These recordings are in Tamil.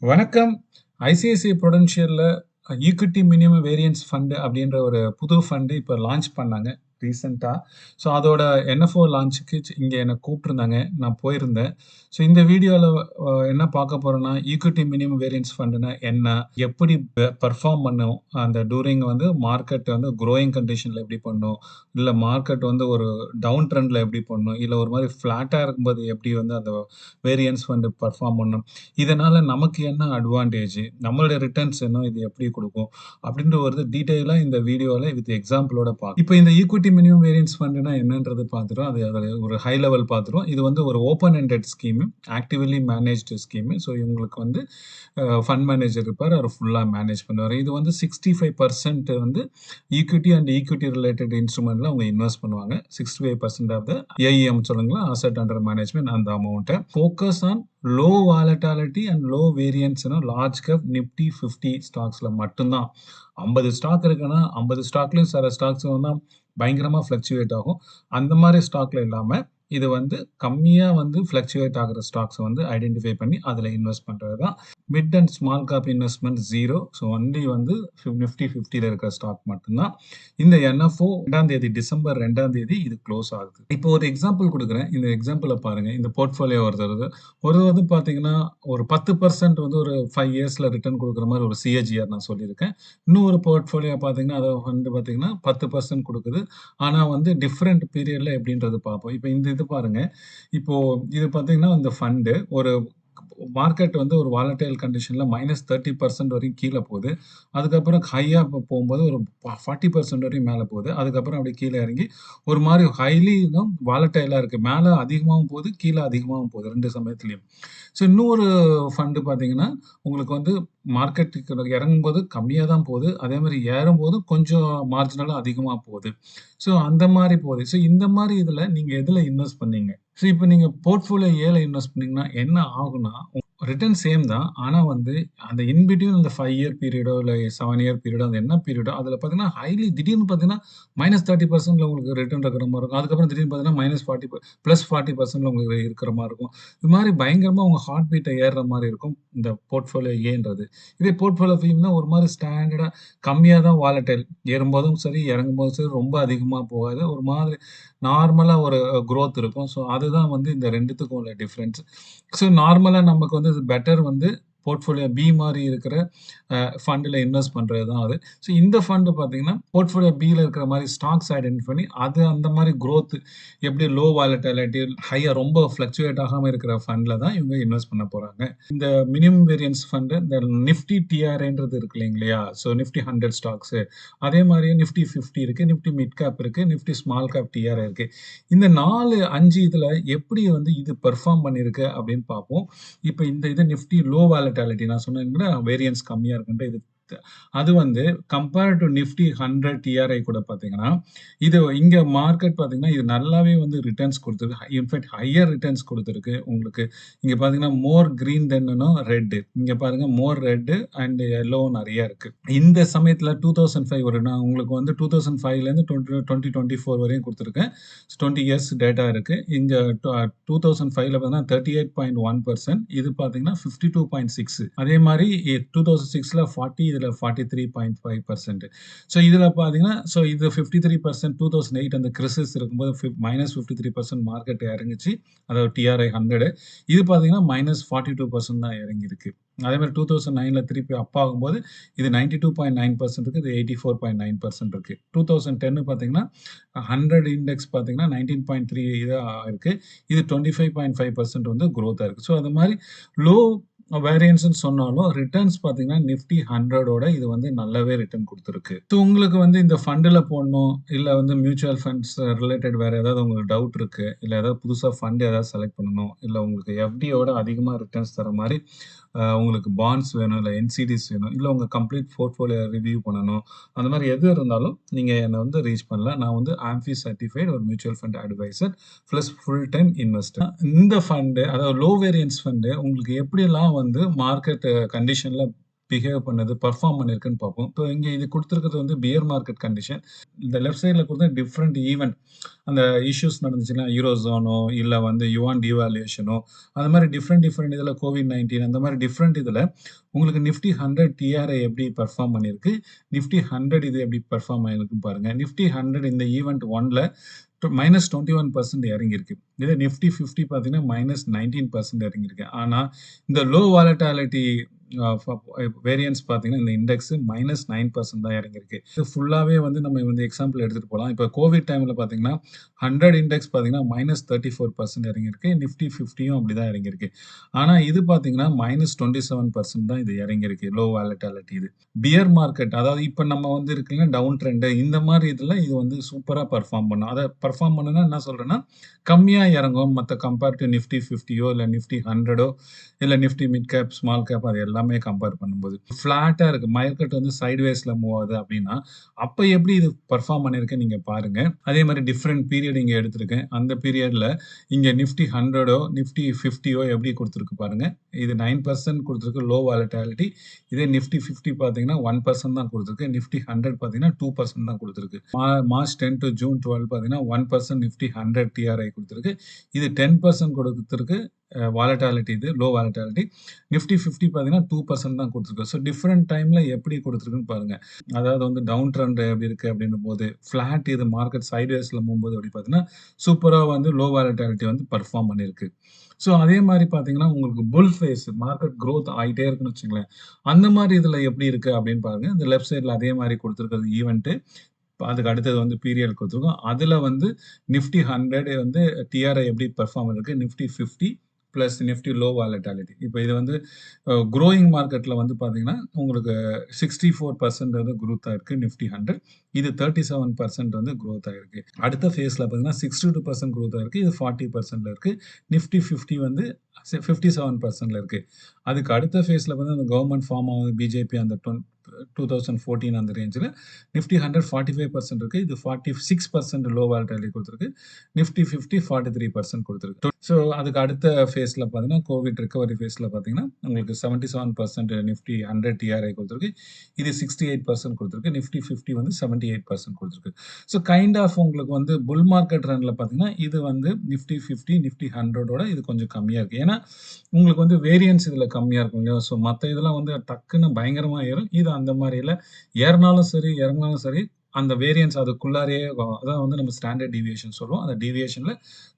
வணக்கம். ஐசிஐசிஐ புரூடென்ஷியல்ல ஈக்விட்டி மினிமம் வேரியன்ஸ் ஃபண்ட் அப்படின்ற ஒரு புது ஃபண்ட் இப்ப லான்ச் பண்ணாங்க ரீசென்ட்டா. ஸோ அதோட என்எஃப்ஓ லான்ச்சுக்கு இங்க என்ன கூப்பிட்டுருந்தாங்க. நான் போயிருந்தேன். ஸோ இந்த வீடியோல என்ன பார்க்க போறோம்னா, ஈக்விட்டி மினிமம் வேரியன்ஸ் ஃபண்டுனா என்ன? எப்படி பெர்ஃபார்ம் பண்ணும்? அந்த டூரிங் மார்க்கெட் குரோயிங் கண்டிஷன்ல எப்படி பண்ணும்? இல்ல மார்க்கெட் ஒரு டவுன் ட்ரெண்ட்ல எப்படி பண்ணும்? இல்ல ஒரு மாரி ஃப்ளாட்டா இருக்கும்போது எப்படி அந்த வேரியன்ஸ் ஃபண்ட் பெர்ஃபார்ம் பண்ணும்? இதனால நமக்கு என்ன அட்வான்டேஜ்? நம்மளுடைய ரிட்டர்ன்ஸ் என்ன? இது எப்படி குடுக்கும்? அப்படின்ற ஒரு டீட்டெயிலா இந்த வீடியோல வித் எக்ஸாம்பிளோட இப்ப இந்த ஈக்விட்டி மினிமம் வேரியன்ஸ் ஃபண்ட்னா என்னன்றது பார்த்துட்டோம். அதுல ஒரு ஹை லெவல் பார்த்துட்டோம். இது ஒரு open ended scheme, actively managed scheme. So இவங்களுக்கு ஃபண்ட் மேனேஜர் இருப்பார். அவர் ஃபுல்லா மேனேஜ் பண்ணுவாரு. இது 65% ஈக்விட்டி அண்ட் ஈக்விட்டி ரிலேட்டட் இன்ஸ்ட்ருமெண்ட்ல அவங்க இன்வெஸ்ட் பண்ணுவாங்க. 65% ஆஃப் த ஏஇஎம் சொல்லுங்களா, அசெட் அண்டர் மேனேஜ்மென்ட் அந்த அமௌண்ட்ட. Focus on low volatility and low வேரியன்ஸ்னா லார்ஜ் கேப் நிஃப்டி 50 ஸ்டாக்ஸ்ல மட்டும்தான். 50 ஸ்டாக் இருக்குன்னா 50 ஸ்டாக்லயும் சில ஸ்டாக்ஸ் பயங்கரமா ஃப்ளக்சுவேட் ஆகும். அந்த மாதிரி ஸ்டாக்ல இல்லாம இது கம்மியா ஃப்ளக்சுவேட் ஆகுற ஸ்டாக்ஸ் ஐடென்டிஃபை பண்ணி அதுல இன்வெஸ்ட் பண்றது தான். Mid and small cap investment 0. So only Nifty 50ல இருக்கிற ஸ்டாக் மட்டும்தான். இந்த என்எஃப்ஓ 2ஆம் தேதி டிசம்பர் 2ஆம் தேதி இது க்ளோஸ் ஆகுது. இப்போ ஒரு எக்ஸாம்பிள் கொடுக்குறேன். இந்த எக்ஸாம்பிள பாருங்க. இந்த போர்ட்ஃபோலியோ ஒரு பார்த்தீங்கன்னா ஒரு 10% ஒரு 5 இயர்ஸ்ல ரிட்டர்ன் கொடுக்குற மாதிரி ஒரு சிஏஜிஆர் நான் சொல்லியிருக்கேன். இன்னொரு போர்ட்ஃபோலியோ பார்த்தீங்கன்னா அது பார்த்தீங்கன்னா 10% கொடுக்குது. ஆனா டிஃபரெண்ட் பீரியட்ல எப்படின்றது பார்ப்போம். இப்போ இந்த இது பாருங்க. இப்போ இது பார்த்தீங்கன்னா இந்த ஃபண்டு ஒரு மார்க்கெட் ஒரு வாலடைல் கண்டிஷன்ல -30% வரைக்கும் கீழ போகுது. அதுக்கப்புறம் ஹையா போகும்போது ஒரு 40% வரையும் மேல போகுது. அதுக்கப்புறம் அப்படியே கீழ இறங்கி ஒரு மாரி ஹைலி வாலடைலா இருக்கு. மேல அதிகமாவும் போகுது, கீழ அதிகமாவும் போகுது 2 சமயத்திலயும். ஸோ இன்னொரு ஃபண்ட் பார்த்தீங்கன்னா, உங்களுக்கு மார்க்கெட்டுக்கு இறங்கும்போது கம்மியா தான் போகுது. அதே மாரி ஏறும்போது கொஞ்சம் மார்ஜினலா அதிகமா போகுது. ஸோ அந்த மாரி போகுது. ஸோ இந்த மாரி இதுல நீங்க எதுல இன்வெஸ்ட் பண்ணீங்க? ஸோ இப்ப நீங்க போர்ட்ஃபோலியோ ஏல இன்வெஸ்ட் பண்ணீங்கன்னா என்ன ஆகும்னா, ரிட்டர்ன் சேம் தான். ஆனா அந்த இன் பிட்வீன் அந்த 5 இயர் பீரியடோ இல்ல 7 இயர் பீரியடோ அது என்ன பீரியடோ அதுல பார்த்தீங்கன்னா, திடீர்னு பார்த்தீங்கன்னா -30%ல உங்களுக்கு ரிட்டர்ன் இருக்கிற மாரி இருக்கும். அதுக்கப்புறம் திடீர்னு பார்த்தீங்கன்னா -40 +40%ல உங்களுக்கு இருக்கிற மாரி இருக்கும். இது மாரி பயங்கரமா உங்க ஹார்ட் பீட்ட ஏறுற மாரி இருக்கும். இந்த போர்ட்ஃபோலியோ ஏன்றது. இதே போர்ட்ஃபோலியோ ஃபீம்னா ஒரு மாரி ஸ்டாண்டர்டா கம்மியா தான் வாலடைல். ஏறும்போதும் சரி, இறங்கும்போதும் சரி ரொம்ப அதிகமா போகாது. ஒரு மாதிரி நார்மலா ஒரு குரோத் இருக்கும். ஸோ அதுதான் இந்த 2த்துக்கும் உள்ள டிஃபரன்ஸ். ஸோ நார்மலா நமக்கு இது பெட்டர் போர்ட்ஃபோலியோ பி மாரி இருக்கிற ஃபண்டுல இன்வெஸ்ட் பண்றது தான் அது. ஸோ இந்த ஃபண்ட் பார்த்தீங்கன்னா, போர்ட்ஃபோலியோ பில இருக்கிற மாரி ஸ்டாக்ஸ் ஐடென்டிஃபை பண்ணி, அது அந்த மாரி குரோத் எப்படி லோ வாலட்டிலிட்டி, ஹையா ரொம்ப ஃப்ளக்சுவேட் ஆகாம இருக்கிற ஃபண்ட்ல தான் இவங்க இன்வெஸ்ட் பண்ண போறாங்க. இந்த மினிமம் வேரியன்ஸ் ஃபண்ட் இந்த நிஃப்டி டிஆர்ஐன்றது இருக்கு இல்லைங்களா? So Nifty 100 stocks. அதே மாரியே நிஃப்டி 50 இருக்கு, நிஃப்டி மிட் கேப் இருக்கு, நிஃப்டி ஸ்மால் கேப் டிஆர்ஐ இருக்கு. இந்த 4, 5 இதுல எப்படி இது பெர்ஃபார்ம் பண்ணியிருக்கு அப்படின்னு பார்ப்போம். இப்ப இந்த இது நிஃப்டி லோ வாலட்டிலிட்டி நான் சொன்னேன்ல வேரியன்ஸ் கம்மியா இருக்குன்ட்டு இது அது கம்பேர் டூ நிஃப்டி 100 டிஆர்ஐ கூட பார்த்தீங்கன்னா, இது இங்க மார்க்கெட் பார்த்தீங்கன்னா, இது நல்லாவே ரிட்டர்ன்ஸ் குடுத்திருக்கு. இன்ஃபாக்ட் ஹையர் ரிட்டர்ன்ஸ் குடுத்திருக்கு. உங்களுக்கு இங்க பார்த்தீங்கன்னா, மோர் கிரீன் தென்னும் ரெட். இங்க பாருங்க மோர் ரெட் அண்ட் எல்லோ நெறைய இருக்கு. இந்த சமயத்துல 2005 நான் உங்களுக்கு 2005லேருந்து 2024 வரையும் குடுத்திருக்கேன். 20 இயர்ஸ் டேட்டா இருக்கு. இங்க 2005ல பார்த்தீங்கன்னா 38.1%. இது பார்த்தீங்கன்னா 52.6. அதே மாரி 2006ல 40, இதுல 43.5%. ஸோ இதுல பார்த்தீங்கன்னா, இது 53% 2008 அந்த கிரிசிஸ் இருக்கும்போது -53% மார்க்கெட் இறங்குச்சு. அதாவது டிஆர்ஐ 100. இது பார்த்தீங்கன்னா -42% தான் இறங்கியிருக்கு. அதே மாரி 2009ல திருப்பி அப் ஆகும்போது இது 92.9% இருக்கு. இது 84.9% இருக்கு. 2010 பார்த்தீங்கன்னா 100 இண்டெக்ஸ் பார்த்தீங்கன்னா 19.3 இதா இருக்கு. இது 25.5% குரோத்தா இருக்கு. ஸோ அது மாரி லோ வேரியன்ஸ்ன்னு சொன்னாலும் ரிட்டர்ன்ஸ் பார்த்தீங்கன்னா நிஃப்டி 100ஓட இது நல்லாவே ரிட்டர்ன் குடுத்திருக்கு. ஸோ உங்களுக்கு இந்த ஃபண்டுல போடணும், இல்ல மியூச்சுவல் ஃபண்ட்ஸ் ரிலேட்டட் வேற ஏதாவது உங்களுக்கு டவுட் இருக்கு, இல்ல ஏதாவது புதுசா ஃபண்ட் ஏதாவது செலக்ட் பண்ணணும், இல்ல உங்களுக்கு எஃப்டியோட அதிகமா ரிட்டர்ன்ஸ் தர மாரி உங்களுக்கு பாண்ட்ஸ் வேணும், இல்ல என்சிடிஸ் வேணும், இல்ல உங்க கம்ப்ளீட் போர்ட்ஃபோலியோ ரிவ்யூ பண்ணணும். அந்த மாரி எது இருந்தாலும் நீங்க என்ன ரீச் பண்ணலாம். நான் ஆம்பி சர்டிஃபைட் ஒரு mutual fund advisor plus full time investor. இந்த ஃபண்ட் அதாவது லோ வேரியன்ஸ் ஃபண்ட் உங்களுக்கு எப்படியெல்லாம் மார்க்கெட் கண்டிஷன்ல பிஹேவ் பண்ணுது, பெர்ஃபார்ம் பண்ணியிருக்குன்னு பார்ப்போம். இப்போ இங்க இது குடுத்திருக்கிறது வந்து பியர் மார்க்கெட் கண்டிஷன். இந்த லெஃப்ட் சைட்ல குடுத்தா டிஃபரண்ட் ஈவென்ட் அந்த இஷ்யூஸ் நடந்துச்சுன்னா, யூரோசோனோ இல்ல வந்து யுவான் டிவாலுயேஷனோ அந்த மாரி டிஃபரண்ட் இதுல COVID-19 அந்த மாரி டிஃபரண்ட் இதுல உங்களுக்கு நிஃப்டி 100 டிஆர்ஐ எப்படி பெர்ஃபார்ம் பண்ணியிருக்கு, நிஃப்டி 100 இது எப்படி பெர்ஃபார்ம் ஆயிருக்குன்னு பாருங்க. நிஃப்டி 100 இந்த ஈவென்ட் 1ல -21% இறங்கியிருக்கு. இதே நிஃப்டி 50 பார்த்தீங்கன்னா -19% இறங்கியிருக்கு. ஆனா இந்த லோ வாலட்டாலிட்டி வேரியன்ஸ் பார்த்தீங்கன்னா இந்த இண்டெக்ஸ் -9% தான் இறங்கியிருக்கு. இது ஃபுல்லாவே வந்து நம்ம வந்து எக்ஸாம்பிள் எடுத்துட்டு போலாம். இப்ப கோவிட் டைம்ல பார்த்தீங்கன்னா 100 இண்டெக்ஸ் பார்த்தீங்கன்னா -34% இறங்கியிருக்கு. நிஃப்டி 50யும் அப்படிதான் இறங்கியிருக்கு. ஆனா இது பார்த்தீங்கன்னா -27% தான் இது இறங்கியிருக்கு. லோ வாலட்டாலிட்டி இது. பியர் மார்க்கெட் அதாவது இப்ப நம்ம வந்து இருக்குல்ல டவுன் ட்ரெண்ட் இந்த மாரி இதுல இது வந்து சூப்பரா பெர்ஃபார்ம் பண்ணும். அத பெர்ஃபார்ம் பண்ணுனா என்ன சொல்றேன்னா, கம்மியா இறங்கும். மத்த கம்பேர் டூ நிஃப்டி 50யோ இல்ல நிஃப்டி 100ஓ இல்ல Nifty mid cap, small cap அது எல்லாமே கம்பேர் பண்ணும்போது. ஃப்ளாட்டா இருக்கு. மார்க்கெட் வந்து சைட்வேஸ்ல மூவ் ஆகுது அப்படின்னா, அப்ப எப்படி இது பெர்ஃபார்ம் பண்ணியிருக்குன்னு நீங்க பாருங்க. அதே மாரி டிஃபரண்ட் பீரியட் இங்க எடுத்திருக்கேன். அந்த பீரியட்ல இங்க நிஃப்டி 100ஓ, நிஃப்டி 50யோ எப்படி குடுத்திருக்கு பாருங்க. இது 9% குடுத்திருக்கு லோ வாலட்டாலிட்டி. இதே நிஃப்டி 50 பார்த்தீங்கன்னா 1% தான் குடுத்திருக்கு. நிஃப்டி 100 பார்த்தீங்கன்னா 2% தான் குடுத்திருக்கு. மார்ச் 10 டூ ஜூன் 12 பார்த்தீங்கன்னா 1% நிஃப்டி 100 டிஆர்ஐ குடுத்திருக்கு. இது 10% குடுத்திருக்கு. வாலட்டாலிட்டி இது லோ வாலட்டாலிட்டி. நிஃப்டி 50 பார்த்தீங்கன்னா 2% தான் குடுத்திருக்கு. ஸோ டிஃபரண்ட் டைம்ல எப்படி குடுத்திருக்குன்னு பாருங்க. அதாவது வந்து டவுன் ட்ரெண்ட் எப்படி இருக்கு அப்படின்னும்போது, ஃப்ளாட் இது மார்க்கெட் சைட்வேஸ்ல மூவ்ம்போது எப்படி பார்த்தீங்கன்னா, சூப்பரா வந்து லோ வாலட்டாலிட்டி வந்து பெர்ஃபார்ம் பண்ணியிருக்கு. ஸோ அதே மாரி பார்த்தீங்கன்னா, உங்களுக்கு புல் ஃபேஸ் மார்க்கெட் குரோத் ஆயிட்டே இருக்குன்னு வச்சுக்கங்களேன். அந்த மாரி இதுல எப்படி இருக்கு அப்படின்னு பாருங்க. இந்த லெஃப்ட் சைட்ல அதே மாரி குடுத்திருக்கிறது ஈவென்ட். அதுக்கு அடுத்தது வந்து பீரியட் குடுத்துருக்கோம். அதுல வந்து நிஃப்டி 100 வந்து டிஆர்ஐ எப்படி பெர்ஃபார்ம் பண்ணிருக்கு, Nifty 50 plus Nifty low volatility. இப்ப இது வந்து குரோயிங் மார்க்கெட்ல வந்து பார்த்தீங்கன்னா, உங்களுக்கு 64% வந்து குரோத் ஆயிருக்கு நிஃப்டி 100. இது 37% வந்து குரோத் ஆயிருக்கு. அடுத்த ஃபேஸ்ல பார்த்தீங்கன்னா 62% குரோத் ஆயிருக்கு. இது 40%ல இருக்கு. நிஃப்டி 50 வந்து 57%ல இருக்கு. அதுக்கு அடுத்த ஃபேஸ்ல வந்து அந்த கவர்ன்மென்ட் ஃபார்ம் ஆகுது பிஜேபி அந்த 2014 அந்த ரேஞ்சுல நிஃப்டி 100 45% இருக்கு. இது 46% லோ வாலட்டாலிட்டி குடுத்திருக்கு. நிஃப்டி 50 43% குடுத்திருக்கு. ஸோ அதுக்கு அடுத்த ஃபேஸ்ல பார்த்தீங்கன்னா, கோவிட் ரிகவரி ஃபேஸ்ல பார்த்தீங்கன்னா, உங்களுக்கு 77% நிஃப்டி 100 டிஆர்ஐ குடுத்திருக்கு. இது 68% குடுத்திருக்கு. நிஃப்டி 50 வந்து 78% குடுத்திருக்கு. ஸோ கைண்ட் ஆஃப் உங்களுக்கு வந்து புல் மார்க்கெட் ரன்ல பார்த்தீங்கன்னா, இது வந்து நிஃப்டி 50, நிஃப்டி 100ஓட இது கொஞ்சம் கம்மியா இருக்கு. ஏன்னா, உங்களுக்கு வந்து வேரியன்ஸ் இதுல கம்மியா இருக்கும் இல்லையா? ஸோ மத்த இதெல்லாம் வந்து டக்குன்னு பயங்கரமா ஏறும். இது அந்த மாரி இல்ல. ஏறுனாலும் சரி, இறங்குனாலும் சரி, அந்த வேரியன்ஸ் அதுக்குள்ளாரயே அதான் வந்து நம்ம ஸ்டாண்டர்ட் டீவியேஷன் சொல்லுவோம். அந்த டீவியேஷன்ல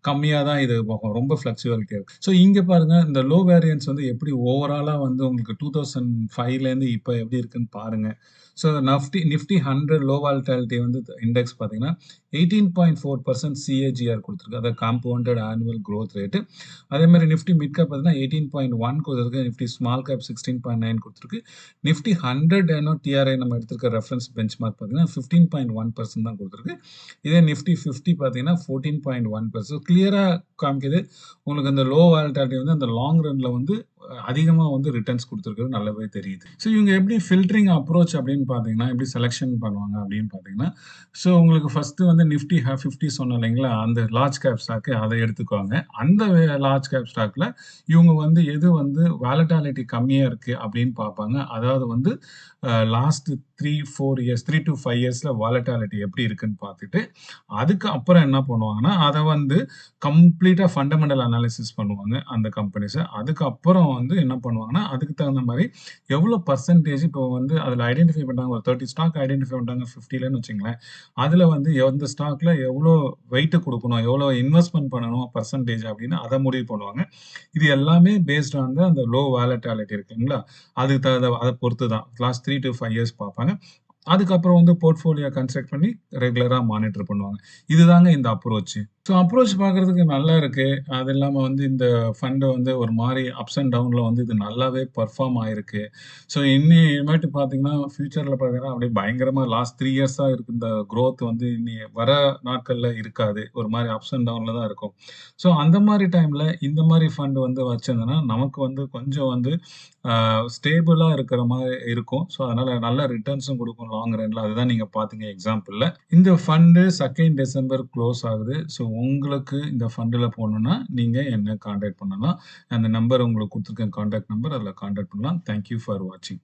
கம்மியா தான் இது போகும். ரொம்ப ஃப்ளக்சுவாலிட்டியா இருக்கு. ஸோ இங்க பாருங்க, இந்த லோ வேரியன்ஸ் வந்து எப்படி ஓவராலா வந்து உங்களுக்கு 2005லேருந்து இப்ப எப்படி இருக்குன்னு பாருங்க. ஸோ நிஃப்டி 100 லோ வாலட்டாலிட்டி வந்து இண்டெக்ஸ் பார்த்தீங்கன்னா, 18.4% சிஏஜிஆர் குடுத்திருக்கு. அதாவது காம்பவுண்டட் ஆனுவல் குரோத் ரேட். அதே மாரி நிஃப்டி மிட் கேப் பார்த்தீங்கன்னா 18.1 குடுத்திருக்கு. நிஃப்டி ஸ்மால் கேப் 16.9 குடுத்திருக்கு. நிஃப்டி 100 டிஆர்ஐ நம்ம எடுத்திருக்க ரெஃபரன்ஸ் பெஞ்ச்மார்க் பார்த்தீங்கன்னா 15.1% தான் குடுத்திருக்கு. இதே நிஃப்டி 50 பார்த்தீங்கன்னா 14.1%. கிளியரா காமிக்குது. உங்களுக்கு அந்த லோ வாலட்டாலிட்டி வந்து அந்த லாங் ரன்ல வந்து அதிகமா வந்து ரிட்டர்ன்ஸ் குடுத்திருக்கிறது நல்லாவே தெரியுது. ஸோ இவங்க எப்படி ஃபில்டரிங் அப்ரோச் அப்படின்னு பார்த்தீங்கன்னா, எப்படி செலக்ஷன் பண்ணுவாங்க அப்படின்னு பார்த்தீங்கன்னா, ஸோ உங்களுக்கு ஃபர்ஸ்ட்டு வந்து நிஃப்டி 50 சொன்னேன் இல்லைங்களா? அந்த லார்ஜ் கேப் ஸ்டாக் அத எடுத்துக்குவாங்க. அந்த லார்ஜ் கேப் ஸ்டாக்ல இவங்க வந்து எது வந்து வாலட்டாலிட்டி கம்மியா இருக்கு அப்படின்னு பார்ப்பாங்க. அதாவது வந்து லாஸ்ட் 3, 4 இயர்ஸ் 3 டூ 5 இயர்ஸ்ல வாலட்டாலிட்டி எப்படி இருக்குன்னு பார்த்துட்டு, அதுக்கு அப்புறம் என்ன பண்ணுவாங்கன்னா, அத வந்து கம்ப்ளீட்டா ஃபண்டமெண்டல் அனாலிசிஸ் பண்ணுவாங்க அந்த கம்பெனிஸ. அதுக்கப்புறம் வந்து என்ன பண்ணுவாங்கன்னா, அதுக்கு தகுந்த மாரி எவ்வளோ பெர்சன்டேஜ் இப்போ வந்து அதில ஐடென்டிஃபை பண்றாங்க. ஒரு 30 ஸ்டாக் ஐடென்டிஃபை பண்றாங்க 50லன்னு வச்சுக்கங்களேன். அதில வந்து எந்த ஸ்டாக்ல எவ்வளோ வெயிட் குடுக்கணும், எவ்வளோ இன்வெஸ்ட்மென்ட் பண்ணணும் பெர்சன்டேஜ் அப்படின்னு அத முடிவு பண்ணுவாங்க. இது எல்லாமே பேஸ்ட் ஆன் அந்த லோ வாலட்டாலிட்டி இருக்குங்களா? அதுக்கு அத பொறுத்து தான். லாஸ்ட் 3 டூ 5 இயர்ஸ் பார்ப்பாங்க. அதுக்கப்புறம் வந்து போர்ட்ஃபோலியோ கன்ஸ்ட்ரக்ட் பண்ணி ரெகுலரா மானிட்டர் பண்ணுவாங்க. இதுதாங்க இந்த அப்ரோச். ஸோ அப்ரோச் பார்க்கறதுக்கு நல்லா இருக்கு. அது இல்லாம வந்து இந்த ஃபண்ட் வந்து ஒரு மாரி அப்ஸ் அண்ட் டவுன்ல வந்து இது நல்லாவே பெர்ஃபார்ம் ஆயிருக்கு. ஸோ இனிமேட்டு பார்த்தீங்கன்னா, ஃபியூச்சர்ல பார்த்தீங்கன்னா, அப்படியே பயங்கரமா லாஸ்ட் 3 இயர்ஸா இருக்கு இந்த குரோத் வந்து இனி வர நாட்கள்ல இருக்காது. ஒரு மாரி அப்ஸ் அண்ட் டவுன்ல தான் இருக்கும். ஸோ அந்த மாரி டைம்ல இந்த மாரி ஃபண்ட் வந்து வச்சிருந்தோம்னா, நமக்கு வந்து கொஞ்சம் வந்து ஸ்டேபிளா இருக்கிற மாரி இருக்கும். ஸோ அதனால நல்ல ரிட்டர்ன்ஸும் குடுக்கும் லாங் ரன்ல. அதுதான் நீங்க பார்த்தீங்க எக்ஸாம்பிள்ல. இந்த ஃபண்ட் 2 டிசம்பர் குளோஸ் ஆகுது. ஸோ உங்களுக்கு இந்த ஃபண்டுல போணும்னா, நீங்க என்ன கான்டாக்ட் பண்ணலாம். அந்த நம்பர் உங்களுக்கு குடுத்துருக்கேன் கான்டாக்ட் நம்பர். அதில கான்டாக்ட் பண்ணலாம். தேங்க் யூ ஃபார் வாட்சிங்.